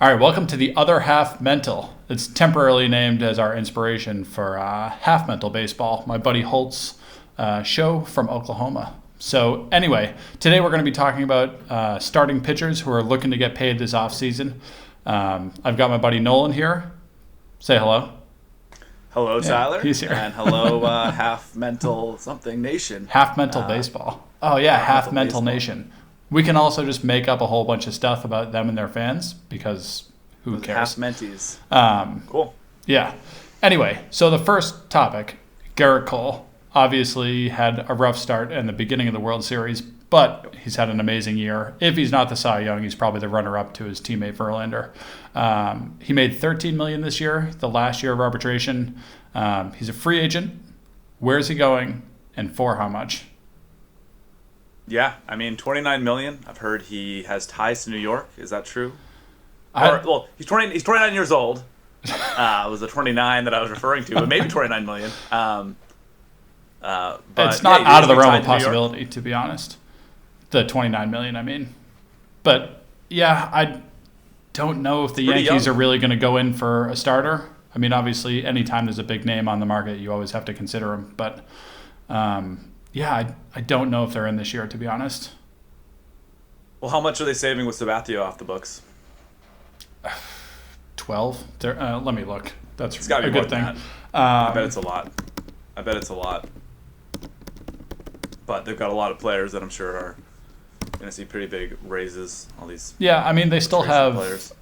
All right, welcome to the Other Half Mental. It's temporarily named as our inspiration for Half Mental Baseball, my buddy Holt's show from Oklahoma. So anyway, today we're going to be talking about starting pitchers who are looking to get paid this offseason. I've got my buddy Nolan here. Say hello. Hello, Tyler. He's here. And hello, Half Mental something Nation. Half Mental Baseball. Oh, yeah, Half Mental Baseball. Nation. We can also just make up a whole bunch of stuff about them and their fans because who cares? Half Menties. Cool. Yeah. Anyway, so the first topic, Gerrit Cole, obviously had a rough start in the beginning of the World Series, but he's had an amazing year. If he's not the Cy Young, he's probably the runner-up to his teammate Verlander. He made $13 million this year, the last year of arbitration. He's a free agent. Where's he going, and for how much? Yeah, I mean, $29 million. I've heard he has ties to New York. Is that true? He's 29 years old. It was the 29 that I was referring to, but maybe $29 million. But it's not yeah, out of the realm tied of to New York. possibility, to be honest. The $29 million, I mean. But, yeah, I don't know if the pretty Yankees young. are really going to go in for a starter. I mean, obviously, anytime there's a big name on the market, you always have to consider him. But, yeah, I don't know if they're in this year, to be honest. Well, how much are they saving with Sabathia off the books? 12? Let me look. That's It's got to a be more good than thing. that. I bet it's a lot. But they've got a lot of players that I'm sure are going to see pretty big raises. All these. Yeah, I mean, they still have players.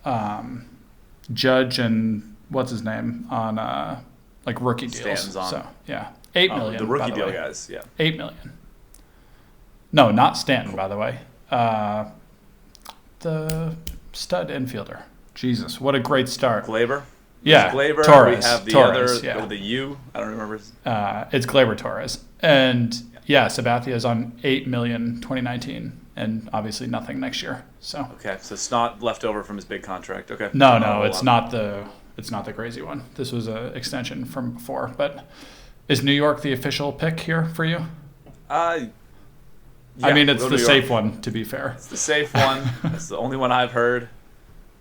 Judge and what's his name on rookie deals. Stanton's on. So, yeah. $8 million. The rookie by the deal way. guys, yeah. $8 million. No, not Stanton, by the way. The stud infielder. Jesus, what a great start. Glaber? Yeah, Glaber. Torres. We have the Torres, other, yeah. the U. I don't remember. It's Glaber Torres. And, yeah, Sabathia is on $8 million 2019, and obviously nothing next year. So Okay, so it's not left over from his big contract. Okay. No, it's not the crazy one. This was an extension from before. But is New York the official pick here for you? Yeah, I mean, it's go the New safe York. one, to be fair. It's the safe one. It's the only one I've heard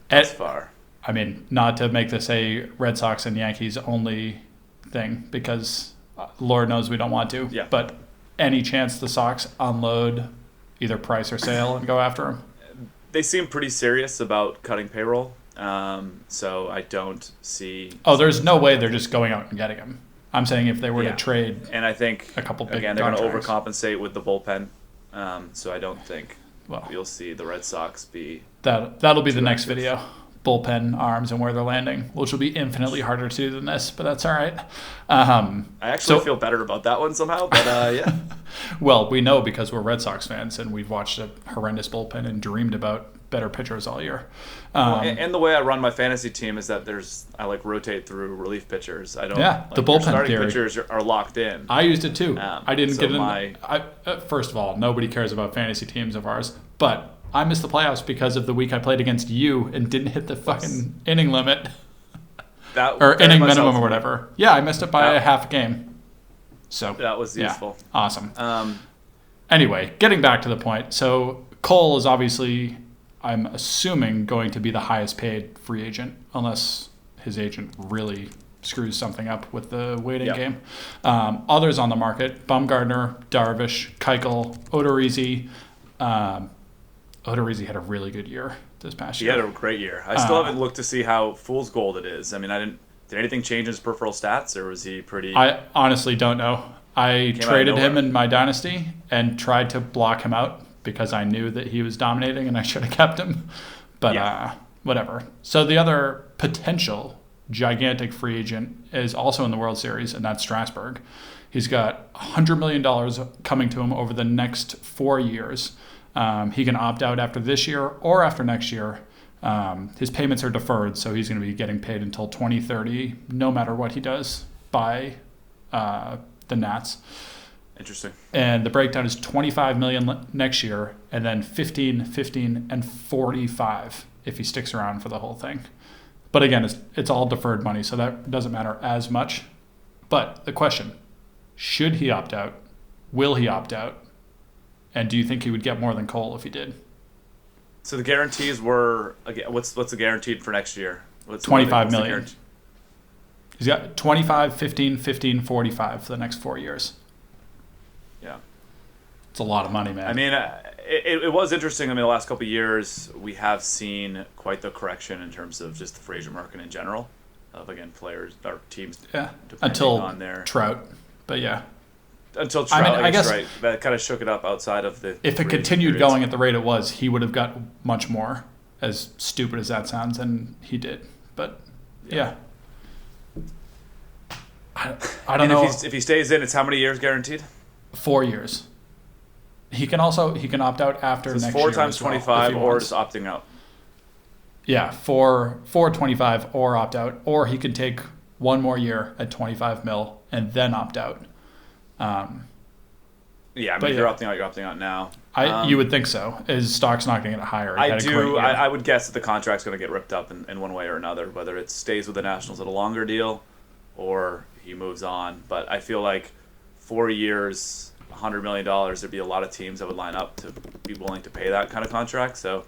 thus far. I mean, not to make this a Red Sox and Yankees only thing, because Lord knows we don't want to. Yeah. But any chance the Sox unload either Price or Sale and go after him? They seem pretty serious about cutting payroll, so I don't see. Oh, there's no way they're just going out and getting him. I'm saying if they were to trade, And I think a couple big again they're going to contracts. overcompensate with the bullpen, so I don't think well, you'll see the Red Sox be. that'll be the next active. video. Bullpen arms and where they're landing, which will be infinitely harder to do than this, but that's all right. I actually feel better about that one somehow, but yeah. Well, we know because we're Red Sox fans and we've watched a horrendous bullpen and dreamed about better pitchers all year. And the way I run my fantasy team is that I rotate through relief pitchers. I don't. The your bullpen starting theory. pitchers are locked in. I used it too. I didn't so get in. First of all, nobody cares about fantasy teams of ours, but I missed the playoffs because of the week I played against you and didn't hit the fucking inning limit or inning minimum or whatever. Yeah, I missed it by a half a game. So that was useful. Awesome. Anyway, getting back to the point. So Cole is obviously, I'm assuming, going to be the highest paid free agent, unless his agent really screws something up with the waiting game. Others on the market: Bumgarner, Darvish, Keuchel, Odorizzi. Odorizzi had a really good year this past year. He had a great year. I still haven't looked to see how fool's gold it is. I mean, did anything change in his peripheral stats, or was he pretty? I honestly don't know. I traded him in my dynasty and tried to block him out because I knew that he was dominating and I should have kept him. But whatever. So the other potential gigantic free agent is also in the World Series, and that's Strasburg. He's got $100 million coming to him over the next 4 years. He can opt out after this year or after next year. His payments are deferred, so he's going to be getting paid until 2030, no matter what he does by the Nats. Interesting. And the breakdown is $25 million next year, and then 15, 15, and 45 if he sticks around for the whole thing. But again, it's all deferred money, so that doesn't matter as much. But the question, should he opt out? Will he opt out? And do you think he would get more than Cole if he did? So the guarantees were, what's the guaranteed for next year? $25 million. He's got 25, 15, 15, 45 for the next 4 years. Yeah. It's a lot of money, man. I mean, it was interesting. I mean, the last couple of years, we have seen quite the correction in terms of just the free agent market in general. Of, again, players or teams. Yeah. Until on their Trout. But yeah. Until Trout, I guess right. That kind of shook it up outside of the. If it continued going at the rate it was, he would have got much more. As stupid as that sounds, and he did. But yeah. I don't know. If he stays in, it's how many years guaranteed? 4 years. He can opt out after next year. 4 times 25 or just opting out. Yeah, for 25 or opt out, or he could take one more year at 25 mil and then opt out. Yeah, I mean, you're opting out now. You would think so. His stock's not going to get higher. I would guess that the contract's going to get ripped up in one way or another, whether it stays with the Nationals at a longer deal or he moves on. But I feel like 4 years, $100 million, there'd be a lot of teams that would line up to be willing to pay that kind of contract. So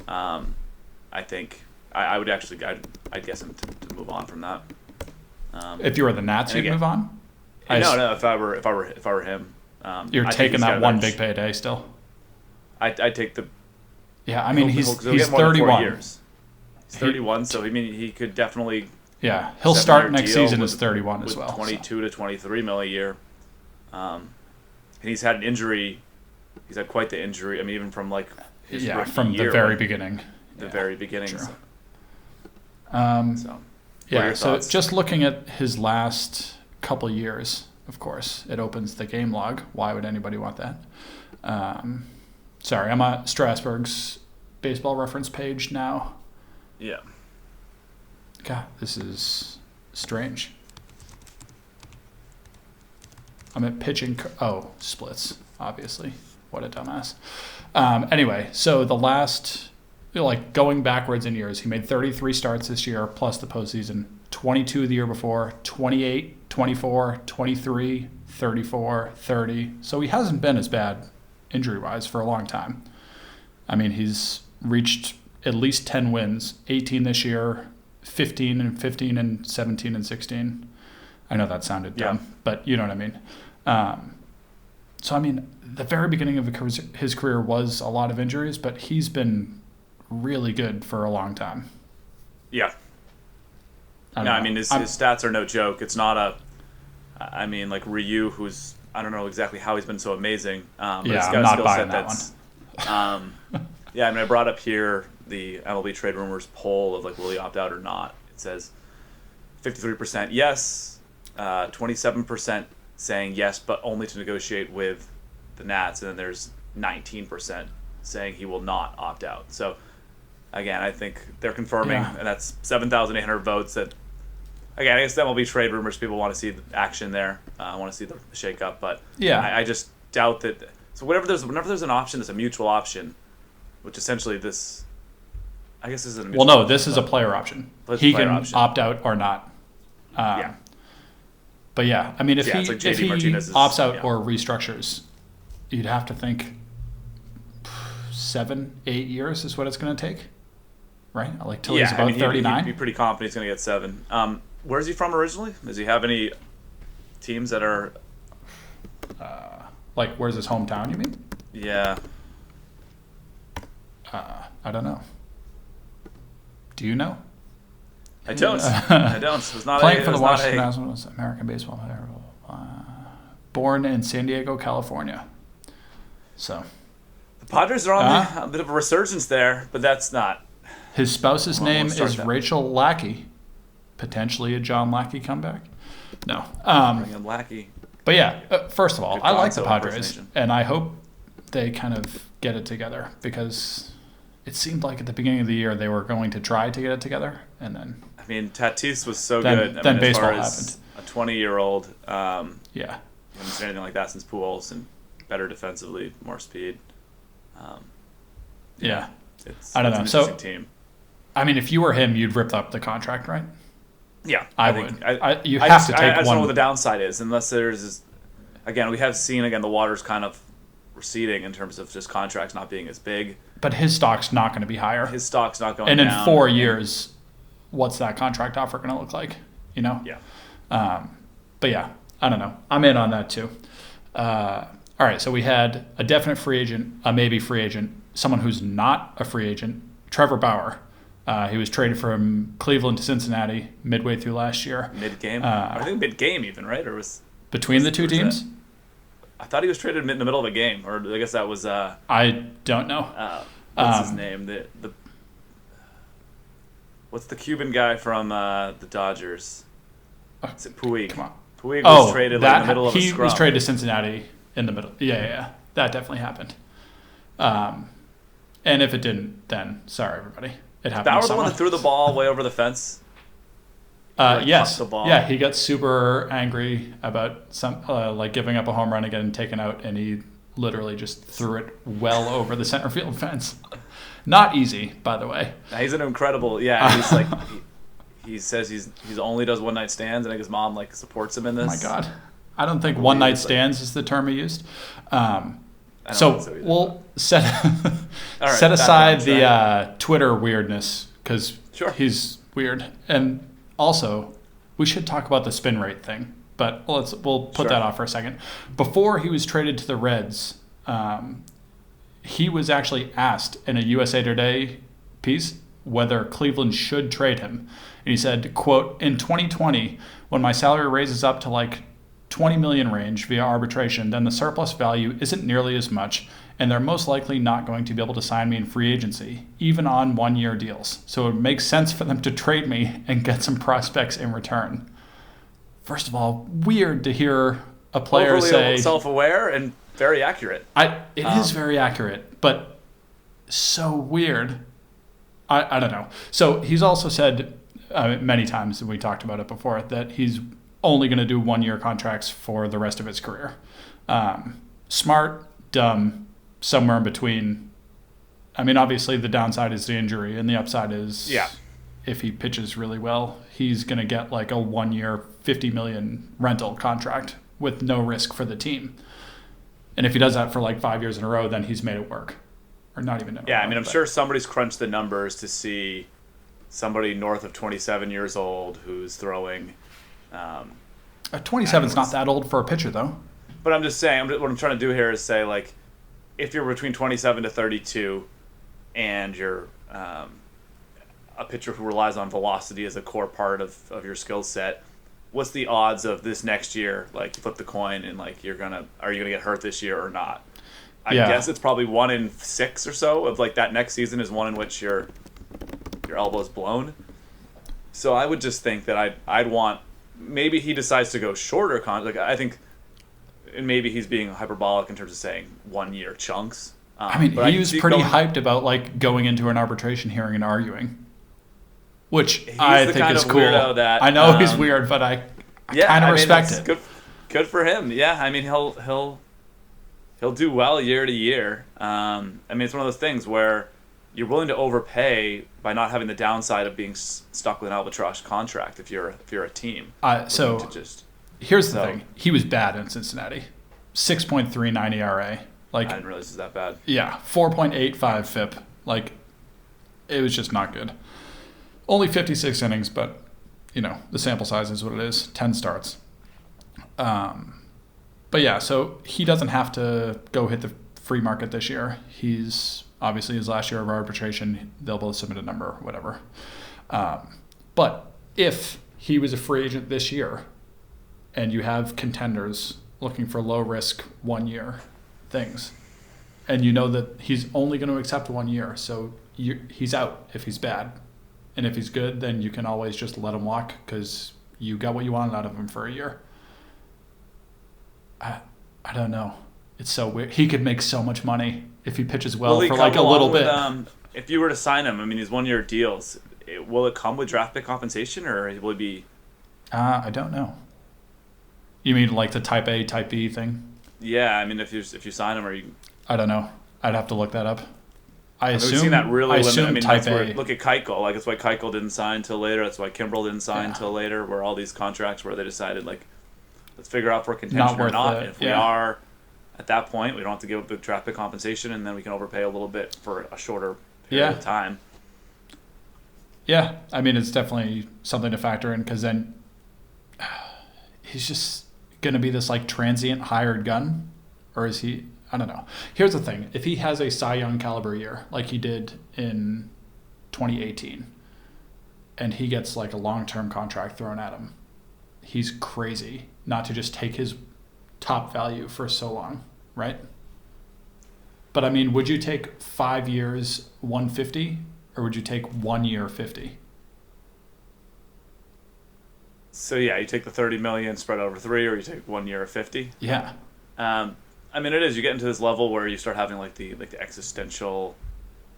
I think I'd guess him to move on from that. If you were the Nats, you'd move on? No. If I were him, you're taking that one big payday still. I'd take the. Yeah, I mean he's 31. He's 31, so I mean he could definitely. Yeah, he'll start next season as 31 as well. 22 to 23 mil a year, and he's had an injury. He's had quite the injury. I mean, even from like his from the very beginning. Very beginning. True. So so just looking at his last couple years, of course, it opens the game log. Why would anybody want that? Sorry, I'm on Strasburg's baseball reference page now. Yeah. God, this is strange. I'm at pitching. Splits, obviously. What a dumbass. Anyway, so the last, going backwards in years, he made 33 starts this year, plus the postseason. 22 the year before, 28, 24, 23, 34, 30. So he hasn't been as bad injury-wise for a long time. I mean, he's reached at least 10 wins, 18 this year, 15 and 15 and 17 and 16. I know that sounded dumb, but you know what I mean. So, I mean, the very beginning of his career was a lot of injuries, but he's been really good for a long time. Yeah. I mean, his stats are no joke. It's not like Ryu, who's, I don't know exactly how he's been so amazing. But he's got a skill set that's. I mean, I brought up here the MLB Trade Rumors poll of, will he opt out or not? It says 53% yes, 27% saying yes, but only to negotiate with the Nats, and then there's 19% saying he will not opt out. So, again, I think they're confirming, and that's 7,800 votes that, again, I guess the MLB Trade Rumors, people want to see the action there, want to see the shake-up, but I just doubt that. So whenever there's an option, it's a mutual option, which essentially this, I guess this is a mutual option. This is a player option. He can opt out or not. But I mean, if he opts out or restructures, you'd have to think 7-8 years is what it's going to take, right? Till he's about 39. He'd be pretty confident he's going to get 7. Where's he from originally? Does he have any teams that are... where's his hometown, you mean? Yeah. I don't know. Do you know? I don't. It's not playing for the Washington Nationals, American baseball player. Born in San Diego, California. So. The Padres are on a bit of a resurgence there, but that's not. His spouse's name is Rachel Lackey. Potentially a John Lackey comeback. No. Bring in Lackey. But first of all, I like the Padres, and I hope they kind of get it together, because it seemed like at the beginning of the year they were going to try to get it together, and then... I mean, Tatis was so good. Then baseball happened. A 20-year-old. Yeah. You haven't seen anything like that since Pujols, and better defensively, more speed. I don't know. An interesting team. I mean, if you were him, you'd rip up the contract, right? Yeah, I would. You have to take one. I don't know what the downside is, unless there's... Again, we have seen, the Waters kind of receding in terms of just contracts not being as big. But his stock's not going to be higher. His stock's not going down. And down. in 4 years, what's that contract offer going to look like? Yeah. But yeah, I don't know. I'm in on that too. All right, so we had a definite free agent, a maybe free agent, someone who's not a free agent, Trevor Bauer. He was traded from Cleveland to Cincinnati midway through last year. Mid-game? I think mid-game even, right? Or was between the two teams? I thought he was traded in the middle of a game, or I guess that was... I don't know. What's his name? What's the Cuban guy from the Dodgers? Is it Puig? Come on. Puig was traded in the middle of a scrum. He was traded to Cincinnati in the middle. Yeah. That definitely happened. And if it didn't, then sorry, everybody. It happened. Bauer the one that threw the ball way over the fence? Yes. The ball. Yeah, he got super angry about giving up a home run and getting taken out, and he literally just threw it well over the center field fence. Not easy, by the way. He's an incredible. Yeah, he's like he says he's only does one night stands, and I think his mom supports him in this. Oh my God, I don't think one night stands is the term he used. So we'll set aside the Twitter weirdness because he's weird, and also we should talk about the spin rate thing. But we'll put that off for a second. Before he was traded to the Reds, he was actually asked in a USA Today piece whether Cleveland should trade him. And he said, quote, "In 2020, when my salary raises up to like 20 million range via arbitration, then the surplus value isn't nearly as much, and they're most likely not going to be able to sign me in free agency, even on one-year deals. So it makes sense for them to trade me and get some prospects in return." First of all, weird to hear a player say... self-aware and very accurate. It is very accurate, but so weird. I don't know. So he's also said many times, and we talked about it before, that he's only going to do one-year contracts for the rest of his career. Smart, dumb, somewhere in between. I mean, obviously the downside is the injury, and the upside is if he pitches really well, he's going to get like a 1-year, $50 million rental contract with no risk for the team. And if he does that for like 5 years in a row, then he's made it work. Or not even. Yeah, I mean, I'm sure somebody's crunched the numbers to see somebody north of 27 years old who's throwing... 27 is not that old for a pitcher, though. But I'm just saying, what I'm trying to do here is say, like, if you're between 27 to 32 and you're a pitcher who relies on velocity as a core part of your skill set, what's the odds of this next year, like, you flip the coin and, like, are you going to get hurt this year or not? I guess it's probably 1 in 6 or so of, like, that next season is one in which your elbow's blown. So I would just think that I'd want... Maybe he decides to go shorter I think, and maybe he's being hyperbolic in terms of saying 1-year chunks. I mean, he was pretty hyped about like going into an arbitration hearing and arguing, which I think is cool. I know he's weird, but I kind of respect it. Good for him. Yeah, I mean he'll do well year to year. I mean, it's one of those things where you're willing to overpay by not having the downside of being stuck with an albatross contract if you're a team. Here's the thing: he was bad in Cincinnati, 6.39 ERA. Like, I didn't realize it was that bad. Yeah, 4.85 FIP. Like, it was just not good. Only 56 innings, but the sample size is what it is. 10 starts. But yeah, so he doesn't have to go hit the free market this year. He's obviously his last year of arbitration. They'll both submit a number, whatever. But if he was a free agent this year, and you have contenders looking for low risk 1-year things, and you know that he's only going to accept 1 year, so he's out if he's bad, and if he's good, then you can always just let him walk because you got what you wanted out of him for a year. I don't know. It's so weird. He could make so much money if he pitches well for like a little bit. If you were to sign him, I mean, these 1-year deals, will it come with draft pick compensation, or will it be? I don't know. You mean like the Type A, Type B thing? Yeah, I mean, if you sign him, or you... I don't know. I'd have to look that up. I assume. We've seen that really limited. I mean, Type A. Look at Keuchel. Like, that's why Keuchel didn't sign until later. That's why Kimbrel didn't sign until later. Where all these contracts where they decided, like, let's figure out if we're contention or not. If we are, at that point, we don't have to give up big draft pick compensation, and then we can overpay a little bit for a shorter period of time. Yeah, I mean, it's definitely something to factor in, because then he's just going to be this like transient hired gun, or is he? I don't know. Here's the thing: if he has a Cy Young caliber year like he did in 2018, and he gets like a long-term contract thrown at him, he's crazy not to just take his top value for so long, right? But I mean, would you take 5 years 150, or would you take 1 year 50? So yeah, you take the 30 million spread over 3, or you take 1 year of 50. Yeah. I mean, it is. You get into this level where you start having like the existential.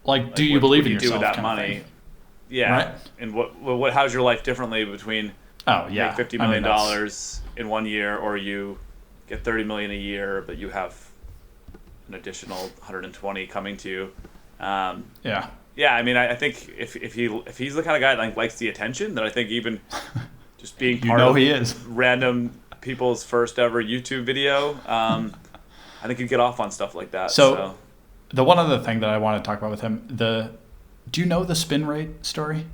Like, do you believe in yourself? Do with that money? Yeah. Right. And what? How's your life differently between? Oh yeah. Make $50 million in 1 year, or you get $30 million a year, but you have an additional 120 coming to you. Yeah. Yeah. I mean, I think if he's the kind of guy that like, likes the attention, that I think even just being part of he is random people's first ever YouTube video, I think he'd get off on stuff like that. So the one other thing that I want to talk about with him, do you know the spin rate story?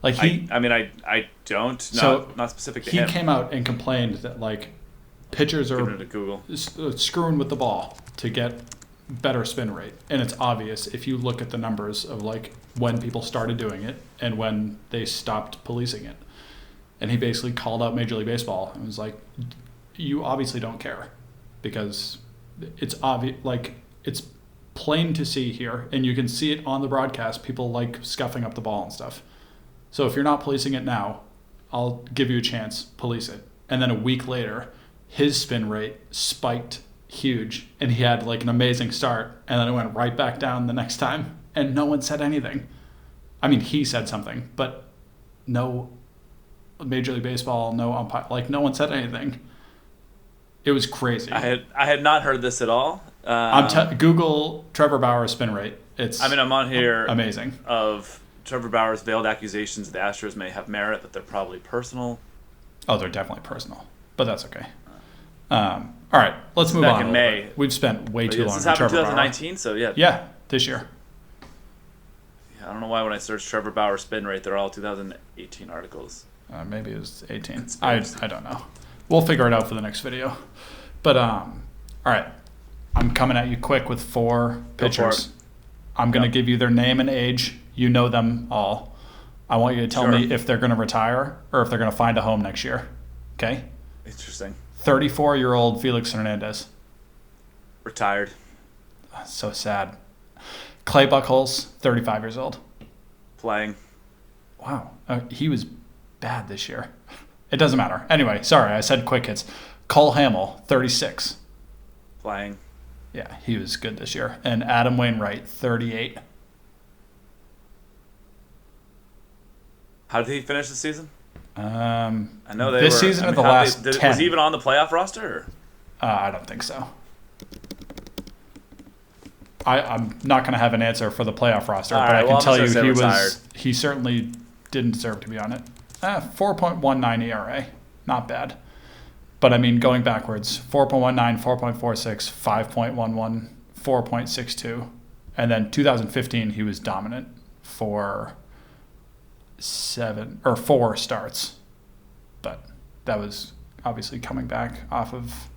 Like I don't. Not specific to him. He came out and complained that like pitchers are screwing with the ball to get better spin rate, and it's obvious if you look at the numbers of like when people started doing it and when they stopped policing it. And he basically called out Major League Baseball and was like, "You obviously don't care, because it's obvious, like it's plain to see here, and you can see it on the broadcast. People like scuffing up the ball and stuff. So if you're not policing it now, I'll give you a chance, police it." And then a week later, his spin rate spiked huge, and he had like an amazing start, and then it went right back down the next time, and no one said anything. I mean, he said something, but no Major League Baseball, no umpire, like no one said anything. It was crazy. I had not heard this at all. Google Trevor Bauer spin rate. I'm on here. Amazing. Of Trevor Bauer's veiled accusations the Astros may have merit, but they're probably personal. Oh, they're definitely personal, but that's okay. All right, let's move on. Back in May, we've spent way too long. This happened in 2019, so yeah. Yeah, this year. Yeah, I don't know why when I search Trevor Bauer spin rate, they're all 2018 articles. Maybe it was 18. I don't know. We'll figure it out for the next video. But all right, I'm coming at you quick with 4 pitchers. I'm going to give you their name and age. You know them all. I want you to tell me if they're going to retire or if they're going to find a home next year. Okay? Interesting. 34-year-old Felix Hernandez. Retired. So sad. Clay Buchholz, 35 years old. Playing. Wow. He was bad this year. It doesn't matter. Anyway, sorry, I said quick hits. Cole Hamel, 36. Playing. Yeah, he was good this year. And Adam Wainwright, 38. How did he finish the season? I know they this season or the last 10. Was he even on the playoff roster? I don't think so. I'm not going to have an answer for the playoff roster, but I can tell you he certainly didn't deserve to be on it. 4.19 ERA, not bad. But I mean, going backwards, 4.19, 4.46, 5.11, 4.62, and then 2015 he was dominant for 4 starts. But that was obviously coming back off of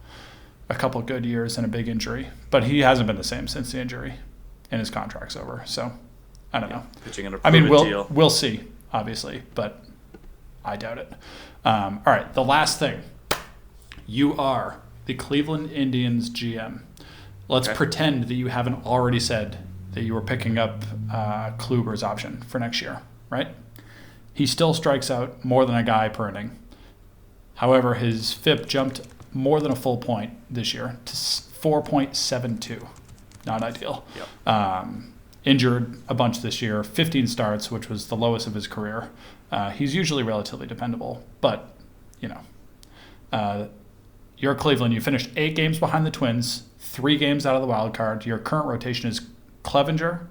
a couple of good years and a big injury. But he hasn't been the same since the injury, and his contract's over. So I don't know. Pitching in a proven deal. We'll see, obviously, but I doubt it. All right, the last thing. You are the Cleveland Indians GM. Let's pretend that you haven't already said that you were picking up Kluber's option for next year, right? He still strikes out more than a guy per inning. However, his FIP jumped more than a full point this year to 4.72. Not ideal. Yep. Injured a bunch this year, 15 starts, which was the lowest of his career. He's usually relatively dependable, but, you're Cleveland. You finished 8 games behind the Twins, 3 games out of the wild card. Your current rotation is Clevenger,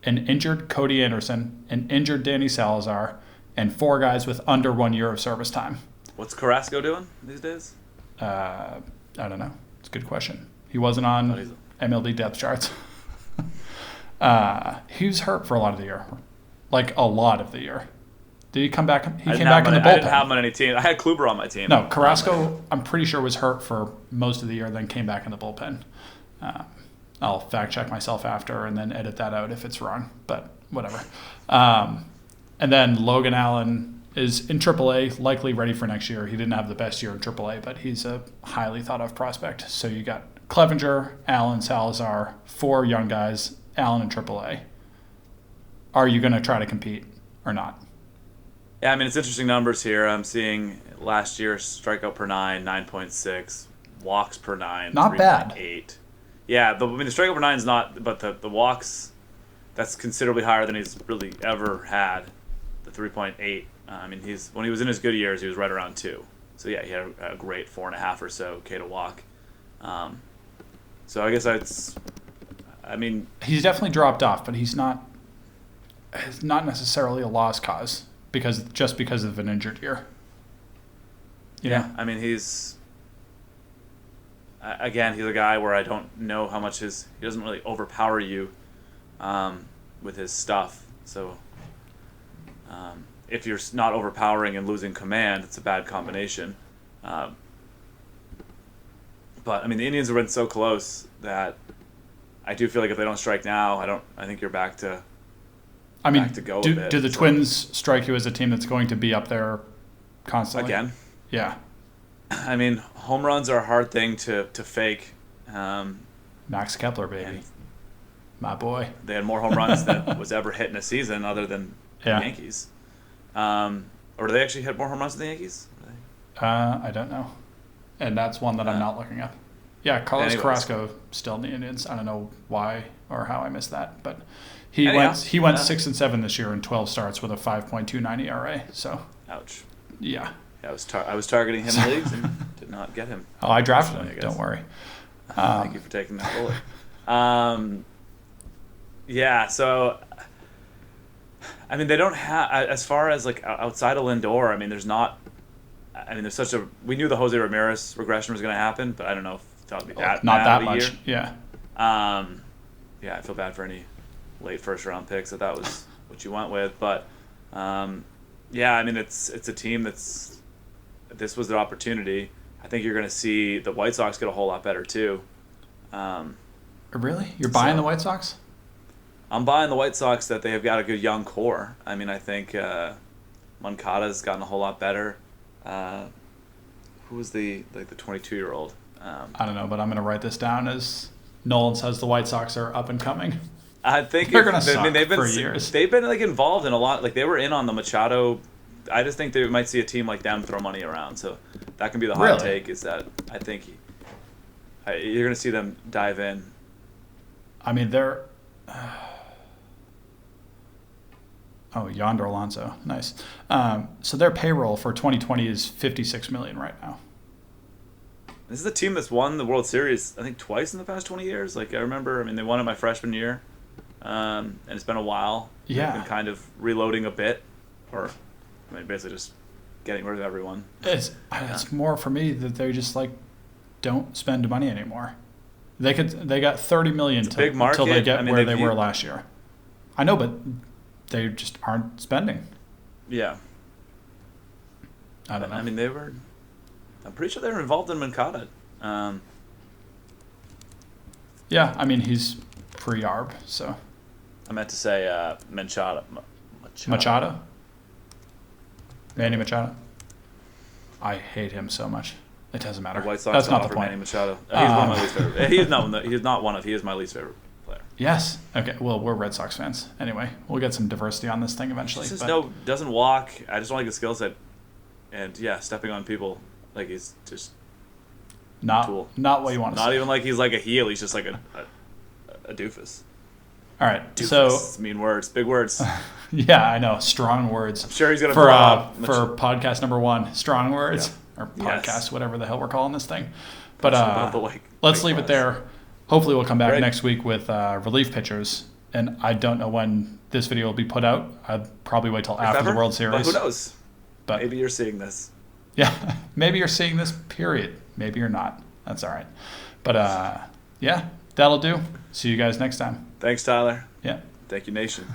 an injured Cody Anderson, an injured Danny Salazar, and 4 guys with under 1 year of service time. What's Carrasco doing these days? I don't know. It's a good question. He wasn't on MLB depth charts. He was hurt for a lot of the year. Like, a lot of the year. Did he come back? He came back in the bullpen. I didn't have him on any team. I had Kluber on my team. No, Carrasco, I'm pretty sure, was hurt for most of the year, then came back in the bullpen. I'll fact check myself after and then edit that out if it's wrong, but whatever. And then Logan Allen is in AAA, likely ready for next year. He didn't have the best year in AAA, but he's a highly thought of prospect. So you got Clevenger, Allen, Salazar, 4 young guys, Allen in AAA. Are you going to try to compete or not? Yeah, I mean, it's interesting numbers here. I'm seeing last year strikeout per 9, 9.6, walks per 9, not 3.8. bad. Yeah, the strikeout per 9 is not, but the walks, that's considerably higher than he's really ever had. The 3.8. I mean, when he was in his good years, he was right around 2. So yeah, he had a great 4.5 or so K to walk. So I guess he's definitely dropped off, but it's not necessarily a lost cause because of an injured year. Yeah, I mean, he's a guy where I don't know how much he doesn't really overpower you with his stuff. So if you're not overpowering and losing command, it's a bad combination. But I mean, the Indians have been so close that I do feel like if they don't strike now, I think you're back to. I mean, do the Twins strike you as a team that's going to be up there constantly? Again? Yeah. I mean, home runs are a hard thing to fake. Max Kepler, baby. My boy. They had more home runs than was ever hit in a season other than the Yankees. Or do they actually hit more home runs than the Yankees? I don't know. And that's one that I'm not looking up. Yeah, Carlos Carrasco still in the Indians. I don't know why or how I missed that, but he went 6-7 this year in 12 starts with a 5.29 ERA. So ouch. Yeah. I was targeting him in leagues and did not get him. Oh, I drafted him. Don't worry. Thank you for taking that bullet. Yeah. So, I mean, they don't have as far as like outside of Lindor. I mean, there's not. I mean, there's such a. We knew the Jose Ramirez regression was going to happen, but I don't know if that would be that. Not bad that much. Year. Yeah. Yeah, I feel bad for any late first round picks that was what you went with, but yeah, I mean, it's a team this was their opportunity. I think you're going to see the White Sox get a whole lot better too. Really? You're buying the White Sox? I'm buying the White Sox that they have got a good young core. I mean, I think Moncada's gotten a whole lot better. Who was the 22-year-old? I don't know, but I'm going to write this down as Nolan says the White Sox are up and coming. I think they're going to suck for years. They've been like involved in a lot. Like they were in on the Machado. I just think they might see a team like them throw money around. So that can be the hot take. Is that I think you're going to see them dive in. I mean, they're. Yonder Alonso, nice. So their payroll for 2020 is $56 million right now. This is a team that's won the World Series, I think, twice in the past 20 years. Like I remember, I mean, they won it my freshman year, and it's been a while. Yeah, they've been kind of reloading a bit, or I mean, basically just getting rid of everyone. It's more for me that they just like don't spend money anymore. They got $30 million until they get where they were last year. I know, but they just aren't spending. Yeah. I don't know. I mean, I'm pretty sure they were involved in Moncada. Yeah, I mean, he's pre-ARB, so. I meant to say Machado. Machado? Manny Machado? I hate him so much. It doesn't matter. The White Sox That's not the point. Manny Machado. He's one of my least favorite. He is not one of. He is my least favorite player. Yes. Okay. Well, we're Red Sox fans. Anyway, we'll get some diversity on this thing eventually. Doesn't walk. I just don't like his skill set. And yeah, stepping on people like he's just not tool. Not what you want to see. Not even like he's like a heel. He's just like a doofus. All right. Doofus. So It's mean words, big words. Yeah, I know. Strong words. I'm sure he's gonna for podcast number 1. Strong words or podcast, whatever the hell we're calling this thing. But let's leave it there. Hopefully, we'll come back next week with relief pitchers. And I don't know when this video will be put out. I'd probably wait till after the World Series. But who knows? But maybe you're seeing this. Yeah, maybe you're seeing this. Period. Maybe you're not. That's all right. But Yeah, that'll do. See you guys next time. Thanks, Tyler. Yeah. Thank you, Nation.